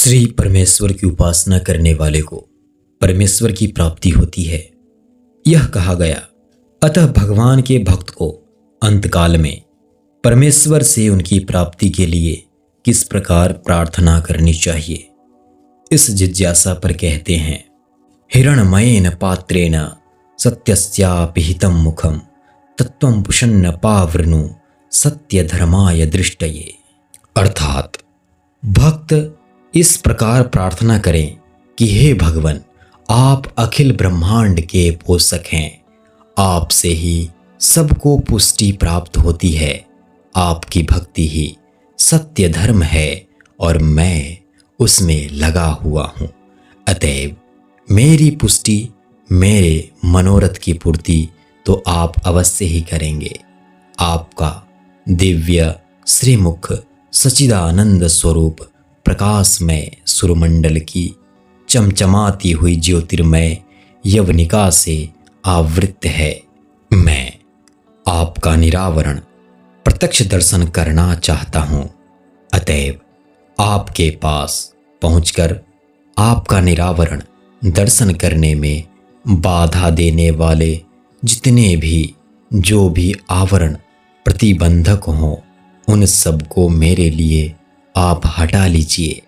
श्री परमेश्वर की उपासना करने वाले को परमेश्वर की प्राप्ति होती है, यह कहा गया। अतः भगवान के भक्त को अंतकाल में परमेश्वर से उनकी प्राप्ति के लिए किस प्रकार प्रार्थना करनी चाहिए, इस जिज्ञासा पर कहते हैं, हिरणमयेन पात्रेण सत्यस्यापिहितं मुखम तत्वं पुषन्न पावृणु सत्य धर्माय दृष्टये। अर्थात भक्त इस प्रकार प्रार्थना करें कि हे भगवान, आप अखिल ब्रह्मांड के पोषक हैं, आपसे ही सबको पुष्टि प्राप्त होती है, आपकी भक्ति ही सत्य धर्म है और मैं उसमें लगा हुआ हूँ। अतएव मेरी पुष्टि, मेरे मनोरथ की पूर्ति तो आप अवश्य ही करेंगे। आपका दिव्य श्रीमुख सच्चिदानंद स्वरूप प्रकाशमय सुरमंडल की चमचमाती हुई ज्योतिर्मय यवनिका से आवृत है। मैं आपका निरावरण प्रत्यक्ष दर्शन करना चाहता हूँ। अतएव आपके पास पहुंचकर आपका निरावरण दर्शन करने में बाधा देने वाले जितने भी जो भी आवरण प्रतिबंधक हों, उन सबको मेरे लिए आप हटा लीजिए।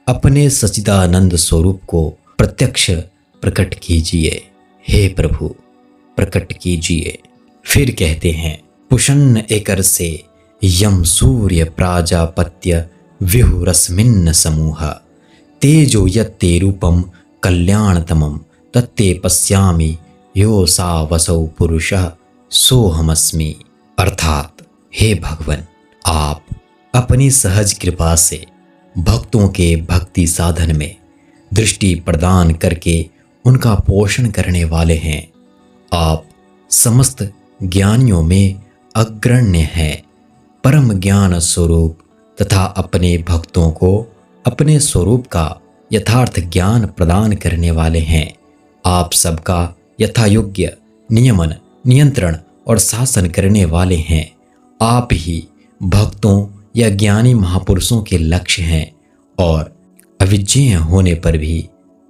अपने सच्चिदानंद स्वरूप को प्रत्यक्ष प्रकट कीजिए। हे प्रभु, प्रकट कीजिए। फिर कहते हैं, पुषन्न एकर से यम सूर्य प्राजापत्य विहुरस्मिन्न समूह तेजो यत्ते रूपम कल्याणतमम तत्ते पश्यामि यो सा वसौ पुरुषः सोहमस्मि। अर्थात हे भगवान, आप अपनी सहज कृपा से भक्तों के भक्ति साधन में दृष्टि प्रदान करके उनका पोषण करने वाले हैं। आप समस्त ज्ञानियों में अग्रण्य हैं, परम ज्ञान स्वरूप तथा अपने भक्तों को अपने स्वरूप का यथार्थ ज्ञान प्रदान करने वाले हैं। आप सबका यथायोग्य नियमन, नियंत्रण और शासन करने वाले हैं। आप ही भक्तों या ज्ञानी महापुरुषों के लक्ष्य हैं और अविज्ञेय होने पर भी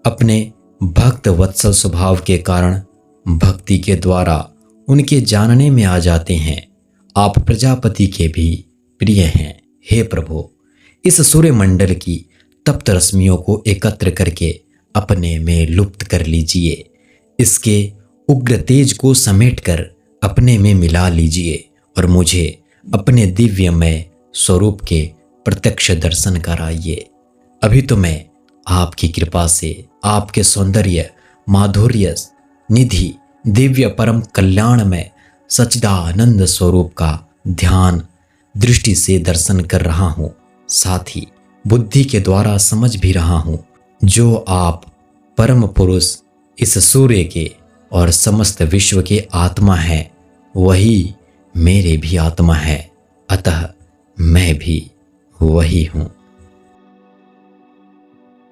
अपने भक्त वत्सल स्वभाव के कारण भक्ति के द्वारा उनके जानने में आ जाते हैं। आप प्रजापति के भी प्रिय हैं। हे प्रभु, इस सूर्यमंडल की तप्त रश्मियों को एकत्र करके अपने में लुप्त कर लीजिए। इसके उग्र तेज को समेटकर अपने में मिला लीजिए और मुझे अपने दिव्यमय स्वरूप के प्रत्यक्ष दर्शन कराइए। अभी तो मैं आपकी कृपा से आपके सौंदर्य, माधुर्य निधि, दिव्य परम कल्याणमय सच्चिदानंद स्वरूप का ध्यान दृष्टि से दर्शन कर रहा हूँ। साथ ही बुद्धि के द्वारा समझ भी रहा हूँ, जो आप परम पुरुष इस सूर्य के और समस्त विश्व के आत्मा है, वही मेरे भी आत्मा है। अतः मैं भी वही हूँ।